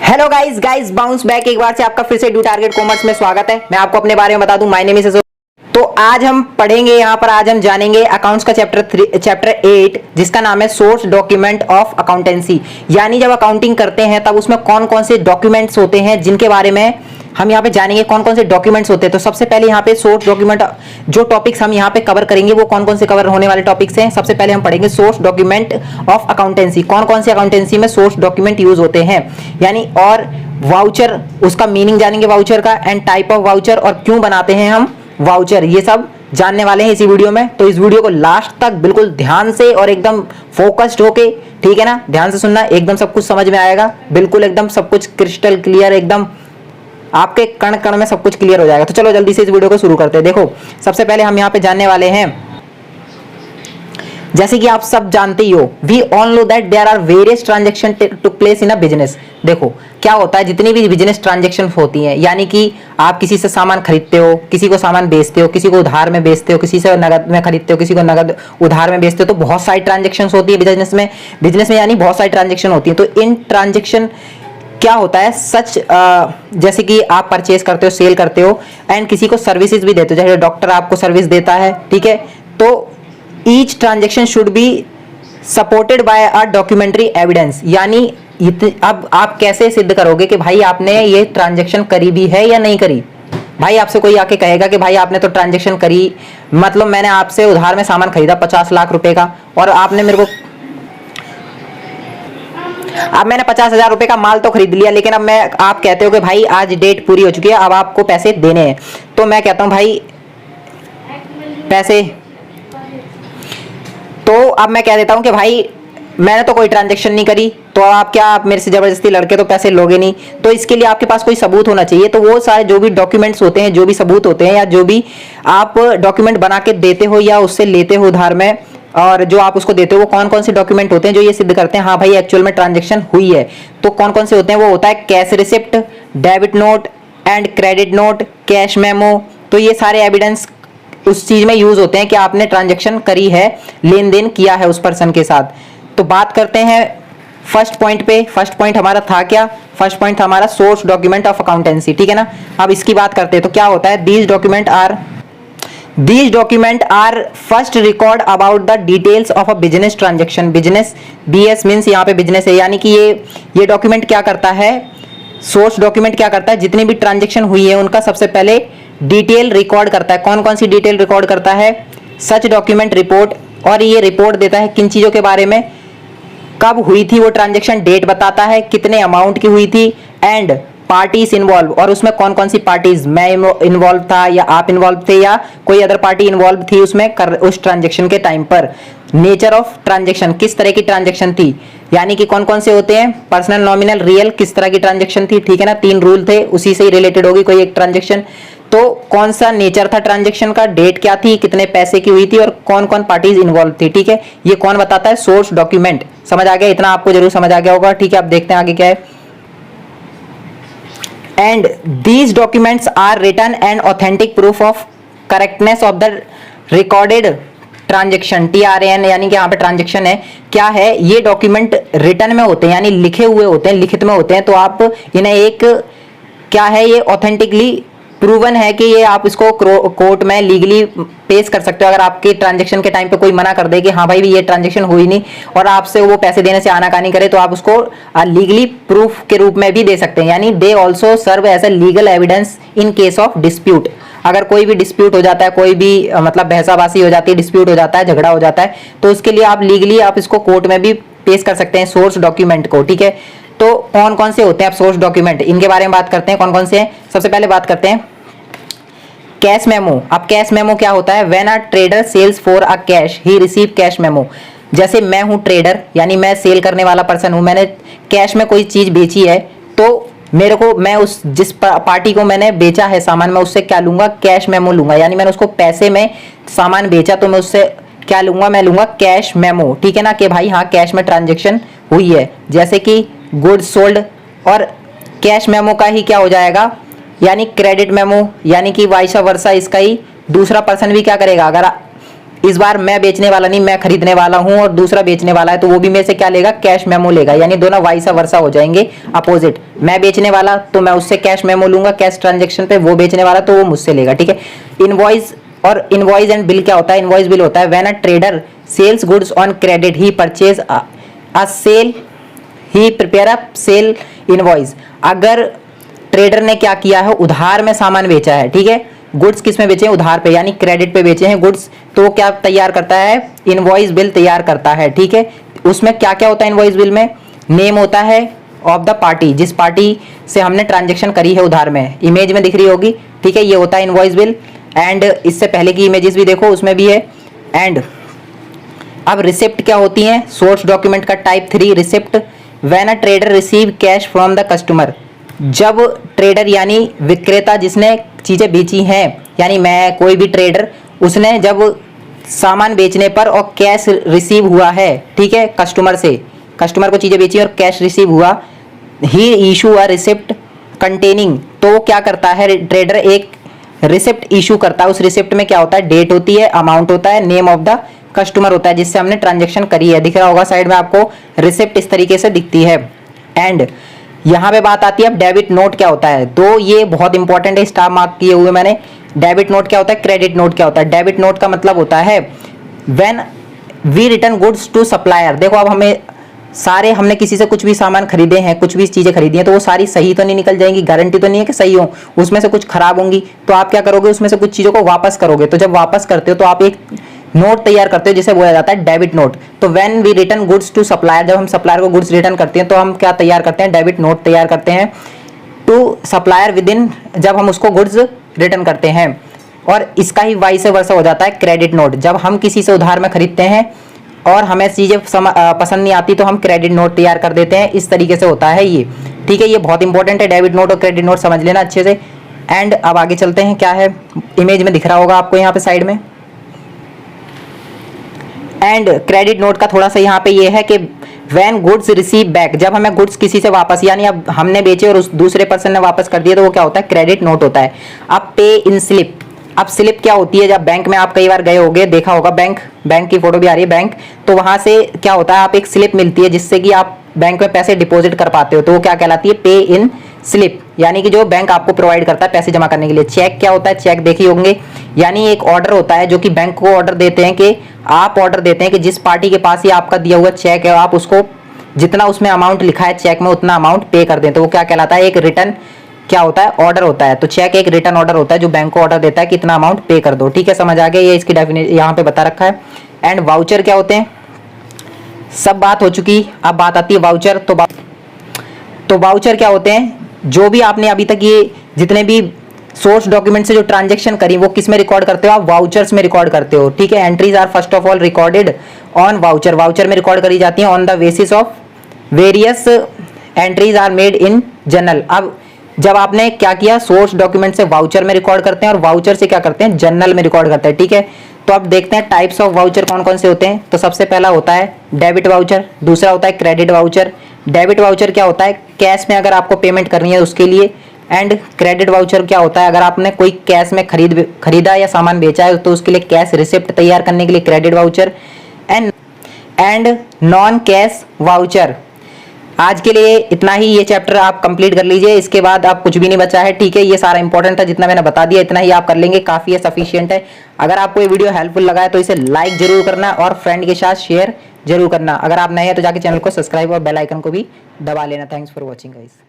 Hello guys bounce back एक बार से आपका फिर से डू टारगेट कॉमर्स में स्वागत है। मैं आपको अपने बारे में बता दूं, माय नेम इज अशोक। तो आज हम पढ़ेंगे यहाँ पर, आज हम जानेंगे अकाउंट्स का चैप्टर 8 जिसका नाम है सोर्स डॉक्यूमेंट ऑफ अकाउंटेंसी। यानी जब अकाउंटिंग करते हैं तब उसमें कौन कौन से डॉक्यूमेंट्स होते हैं जिनके बारे में हम यहाँ पे जानेंगे कौन कौन से डॉक्यूमेंट्स होते हैं। तो सबसे पहले यहाँ पे सोर्स डॉक्यूमेंट, जो टॉपिक्स हम यहाँ पे कवर करेंगे वो कौन कौन से कवर होने वाले टॉपिक्स हैं। सबसे पहले हम पढ़ेंगे सोर्स डॉक्यूमेंट ऑफ अकाउंटेंसी, कौन कौन से अकाउंटेंसी में सोर्स डॉक्यूमेंट यूज होते हैं यानी, और वाउचर, उसका मीनिंग जानेंगे वाउचर का, एंड टाइप ऑफ वाउचर और क्यों बनाते हैं हम वाउचर, ये सब जानने वाले हैं इसी वीडियो में। तो इस वीडियो को लास्ट तक बिल्कुल ध्यान से और एकदम फोकस्ड होके, ठीक है ना, ध्यान से सुनना, एकदम सब कुछ समझ में आएगा, बिल्कुल एकदम सब कुछ क्रिस्टल क्लियर, एकदम आपके कण कण में सब कुछ क्लियर हो जाएगा। तो चलो जल्दी से इस वीडियो को शुरू करते हैं। देखो सबसे पहले हम यहाँ पे जानने वाले हैं, जैसे कि आप सब जानते ही हो, we all know that there are various transaction took place in a business. देखो क्या होता है, जितनी भी बिजनेस ट्रांजैक्शन होती हैं, यानी कि आप किसी से सामान खरीदते हो, किसी को सामान बेचते हो, किसी को उधार में बेचते हो, किसी से नगद में खरीदते हो, किसी को नगद उधार में बेचते हो, तो बहुत सारी ट्रांजैक्शन होती है बिजनेस में यानी बहुत सारी ट्रांजैक्शन होती है। तो इन ट्रांजैक्शन क्या होता है, सच जैसे कि आप परचेज करते हो, सेल करते हो, एंड किसी को सर्विसेज भी देते हो, जैसे डॉक्टर आपको सर्विस देता है, ठीक है। तो each transaction should be supported by a documentary evidence. यानी अब आप कैसे सिद्ध करोगे कि भाई आपने ये ट्रांजेक्शन करी भी है या नहीं करी। भाई आपसे कोई आके कहेगा कि भाई आपने तो ट्रांजेक्शन करी, मतलब मैंने आपसे उधार में सामान खरीदा 50 लाख रुपए का, और आपने मेरे को, अब मैंने 50,000 रुपए का माल तो खरीद लिया, लेकिन अब आप कहते हो कि भाई आज डेट पूरी हो चुकी है, अब आपको पैसे देने हैं। तो मैं कहता हूं भाई पैसे, तो अब मैं कह देता हूं कि भाई मैंने तो कोई ट्रांजैक्शन नहीं करी, तो आप मेरे से जबरदस्ती लड़के तो पैसे लोगे नहीं। तो इसके लिए आपके पास कोई सबूत होना चाहिए। तो वो सारे जो भी डॉक्यूमेंट्स होते हैं, जो भी सबूत होते हैं, या जो भी आप डॉक्यूमेंट बना के देते हो या उससे लेते हो उधार में, और जो आप उसको देते हो, वो कौन कौन से डॉक्यूमेंट होते हैं जो ये सिद्ध करते हैं हाँ भाई एक्चुअल में ट्रांजैक्शन हुई है। तो कौन कौन से होते हैं, वो होता है cash receipt, debit note and credit note, cash memo. तो ये सारे एविडेंस उस चीज में यूज होते हैं कि आपने ट्रांजैक्शन करी है, लेन देन किया है उस पर्सन के साथ। तो बात करते हैं फर्स्ट पॉइंट पे। फर्स्ट पॉइंट हमारा था क्या, फर्स्ट पॉइंट था हमारा सोर्स डॉक्यूमेंट ऑफ अकाउंटेंसी, ठीक है ना। अब इसकी बात करते हैं। तो क्या होता है, these document are first record about the details of a business transaction. Business, BS means यहाँ पे बिजनेस है, यानी कि ये डॉक्यूमेंट क्या करता है, सोर्स डॉक्यूमेंट क्या करता है, जितनी भी ट्रांजेक्शन हुई है उनका सबसे पहले डिटेल रिकॉर्ड करता है। कौन कौन सी डिटेल रिकॉर्ड करता है, सच डॉक्यूमेंट रिपोर्ट, और ये रिपोर्ट देता है किन चीजों के बारे में, कब हुई थी वो ट्रांजेक्शन, डेट बताता है, कितने अमाउंट की हुई थी, एंड पार्टीज इन्वॉल्व, और उसमें कौन कौन सी पार्टीज, मैं इन्वॉल्व था या आप इन्वॉल्व थे या कोई अदर पार्टी इन्वॉल्व थी उसमें उस ट्रांजेक्शन के टाइम पर, नेचर ऑफ ट्रांजेक्शन, किस तरह की ट्रांजेक्शन थी, यानी कि कौन कौन से होते हैं, पर्सनल, नॉमिनल, रियल, किस तरह की ट्रांजेक्शन थी, ठीक है ना। 3 रूल थे, उसी से ही रिलेटेड होगी कोई एक ट्रांजेक्शन। तो कौन सा नेचर था ट्रांजेक्शन का, डेट क्या थी, कितने पैसे की हुई थी, और कौन कौन पार्टीज इन्वॉल्व थी, ठीक है। ये कौन बताता है, सोर्स डॉक्यूमेंट। समझ आ गया, इतना आपको जरूर समझ आ गया होगा, ठीक है। अब देखते हैं आगे क्या है। And these documents are written and authentic proof of correctness of the recorded transaction, TRAN, यानी कि यहाँ पे ट्रांजेक्शन है क्या है, ये डॉक्यूमेंट रिटन में होते हैं, यानी लिखे हुए होते हैं, लिखित में होते हैं। तो आप इन्हें एक क्या है, ये ऑथेंटिकली प्रूवन है कि ये आप इसको कोर्ट में लीगली पेश कर सकते हो। अगर आपके ट्रांजैक्शन के टाइम पे कोई मना कर दे कि हाँ भाई ये ट्रांजैक्शन हुई नहीं, और आपसे वो पैसे देने से आनाकानी करे, तो आप उसको लीगली प्रूफ के रूप में भी दे सकते हैं। यानी they also serve as a legal evidence in case of dispute. अगर कोई भी डिस्प्यूट हो जाता है, कोई भी मतलब बहसाबासी हो जाती है, डिस्प्यूट हो जाता है, झगड़ा हो जाता है, तो उसके लिए आप लीगली आप इसको कोर्ट में भी पेश कर सकते हैं सोर्स डॉक्यूमेंट को, ठीक है। तो कौन कौन से होते हैं आप सोर्स डॉक्यूमेंट, इनके बारे में बात करते हैं, कौन कौन से हैं। सबसे पहले बात करते हैं कैश मेमो। अब कैश मेमो क्या होता है, when a trader sells for a cash he receive cash memo. जैसे मैं हूं ट्रेडर, यानी मैं सेल करने वाला पर्सन हूं, मैंने कैश में कोई चीज बेची है, तो मेरे को, मैं उस जिस पार्टी को मैंने बेचा है सामान, मैं उससे क्या लूंगा, कैश मेमो लूंगा। यानी मैंने उसको पैसे में सामान बेचा, तो मैं उससे क्या लूंगा, मैं लूंगा कैश मेमो, ठीक है ना, कि भाई हाँ कैश में ट्रांजेक्शन हुई है। जैसे कि गुड्स सोल्ड, और कैश मेमो का ही क्या हो जाएगा, यानी क्रेडिट मेमो, यानी कि वाइस वर्सा, इसका ही दूसरा पर्सन भी क्या करेगा, अगर इस बार मैं बेचने वाला नहीं, मैं खरीदने वाला हूं और दूसरा बेचने वाला है, तो वो भी मेरे से क्या लेगा, कैश मेमो लेगा, यानी दोनों वाइसा वर्सा हो जाएंगे अपोजिट। मैं बेचने वाला तो मैं उससे कैश मेमो लूंगा कैश ट्रांजेक्शन पे, वो बेचने वाला तो वो मुझसे लेगा, ठीक है। इनवॉइस और इनवॉइस एंड बिल क्या होता है, इनवॉइस बिल होता है when a trader sells goods on credit he purchase a sale he prepare a sale invoice. अगर ट्रेडर ने क्या किया है, उधार में सामान बेचा है, ठीक है, गुड्स किस में बेचे हैं, उधार पे यानी क्रेडिट पे बेचे हैं गुड्स, तो क्या तैयार करता है, इनवॉइस बिल तैयार करता है, ठीक है। उसमें क्या क्या होता है इनवॉइस बिल में, नेम होता है ऑफ द पार्टी, जिस पार्टी से हमने ट्रांजेक्शन करी है उधार में, इमेज में दिख रही होगी, ठीक है, ये होता है इनवॉइस बिल। एंड इससे पहले की इमेजेस भी देखो, उसमें भी है। एंड अब रिसिप्ट क्या होती है, सोर्स डॉक्यूमेंट का type 3 receipt, when a trader receive cash from the customer, जब ट्रेडर यानी विक्रेता जिसने चीज़ें बेची हैं, यानी मैं कोई भी ट्रेडर, उसने जब सामान बेचने पर और कैश रिसीव हुआ है, ठीक है, कस्टमर से, कस्टमर को चीज़ें बेची और कैश रिसीव हुआ, ही इशू अ रिसिप्ट कंटेनिंग, तो वो क्या करता है, ट्रेडर एक रिसिप्ट इशू करता है। उस रिसिप्ट में क्या होता है, डेट होती है, अमाउंट होता है, नेम ऑफ द कस्टमर होता है जिससे हमने ट्रांजेक्शन करी है, दिख रहा होगा साइड में आपको, रिसिप्ट इस तरीके से दिखती है। एंड यहाँ पे बात आती है अब डेबिट नोट क्या होता है, तो ये बहुत इंपॉर्टेंट है, स्टार मार्क किए हुए मैंने। डेबिट नोट क्या होता है, क्रेडिट नोट क्या होता है। डेबिट नोट का मतलब होता है when we return goods to supplier. देखो अब हमने किसी से कुछ भी सामान खरीदे हैं, कुछ भी चीजें खरीदी हैं, तो वो सारी सही तो नहीं निकल जाएंगी, गारंटी तो नहीं है कि सही हो, उसमें से कुछ खराब होंगी, तो आप क्या करोगे, उसमें से कुछ चीजों को वापस करोगे। तो जब वापस करते हो तो आप एक नोट तैयार करते हो जिसे बोला जाता है डेबिट नोट। तो when we return goods to supplier, जब हम सप्लायर को गुड्स रिटर्न करते हैं तो हम क्या तैयार करते हैं, डेबिट नोट तैयार करते हैं टू सप्लायर विद इन, जब हम उसको गुड्स रिटर्न करते हैं। और इसका ही वाइस वर्सा हो जाता है क्रेडिट नोट, जब हम किसी से उधार में खरीदते हैं और हमें चीज़ें पसंद नहीं आती तो हम क्रेडिट नोट तैयार कर देते हैं, इस तरीके से होता है ये, ठीक है। ये बहुत इंपॉर्टेंट है, डेबिट नोट और क्रेडिट नोट समझ लेना अच्छे से। एंड अब आगे चलते हैं, क्या है इमेज में दिख रहा होगा आपको यहाँ पे साइड में। एंड क्रेडिट नोट का थोड़ा सा यहाँ पे ये है कि व्हेन गुड्स रिसीव बैक, जब हमें गुड्स किसी से वापस, यानी अब हमने बेचे और उस दूसरे पर्सन ने वापस कर दिया, तो वो क्या होता है, क्रेडिट नोट होता है। अब पे इन स्लिप, अब स्लिप क्या होती है, जब बैंक में आप कई बार गए होगे, देखा होगा, बैंक की फोटो भी आ रही है बैंक, तो वहां से क्या होता है, आप एक स्लिप मिलती है जिससे कि आप बैंक में पैसे डिपॉजिट कर पाते हो, तो वो क्या कहलाती है, पे इन स्लिप, यानी कि जो बैंक आपको प्रोवाइड करता है पैसे जमा करने के लिए। चेक क्या होता है, चेक देखे होंगे, यानी एक ऑर्डर होता है जो कि बैंक को ऑर्डर देते हैं कि आप ऑर्डर देते हैं कि जिस पार्टी के पास ये आपका दिया हुआ चेक है, आप उसको जितना उसमें अमाउंट लिखा है चेक में उतना अमाउंट पे कर दें, तो वो क्या कहलाता है, एक रिटर्न क्या होता है, ऑर्डर होता है। तो चेक एक रिटर्न ऑर्डर होता है जो बैंक को ऑर्डर देता है कि इतना अमाउंट पे कर दो, ठीक है, समझ आ गया, ये इसकी डेफिनेशन यहाँ पे बता रखा है। एंड वाउचर क्या होते हैं, सब बात हो चुकी, अब बात आती है वाउचर। तो वाउचर क्या होते हैं, जो भी आपने अभी तक ये जितने भी सोर्स डॉक्यूमेंट से जो ट्रांजैक्शन करी वो किस में रिकॉर्ड करते हो, आप वाउचर्स में रिकॉर्ड करते हो, ठीक है। Entries are first of all recorded on voucher, voucher में रिकॉर्ड करी जाती है on the basis of various entries are made in journal. अब जब आपने क्या किया, सोर्स डॉक्यूमेंट से वाउचर में रिकॉर्ड करते हैं और वाउचर से क्या करते हैं, जर्नल में रिकॉर्ड करते हैं, ठीक है। तो अब देखते हैं टाइप्स ऑफ वाउचर कौन कौन से होते हैं। तो सबसे पहला होता है डेबिट वाउचर, दूसरा होता है क्रेडिट वाउचर। डेबिट वाउचर क्या होता है, कैश में अगर आपको पेमेंट करनी है उसके लिए। एंड क्रेडिट वाउचर क्या होता है, अगर आपने कोई कैश में खरीदा या सामान बेचा है तो उसके लिए कैश रिसिप्ट तैयार करने के लिए credit voucher. And non cash voucher. आज के लिए इतना ही, ये चैप्टर आप कंप्लीट कर लीजिए, इसके बाद आप कुछ भी नहीं बचा है, ठीक है। ये सारा इंपॉर्टेंट था, जितना मैंने बता दिया इतना ही आप कर लेंगे, काफी है, सफिशिएंट है। अगर आपको ये वीडियो हेल्पफुल लगा है तो इसे लाइक जरूर करना और फ्रेंड के साथ शेयर जरूर करना। अगर आप नए हैं तो जाके चैनल को सब्सक्राइब और बेल आइकन को भी दबा लेना। Thanks for watching guys.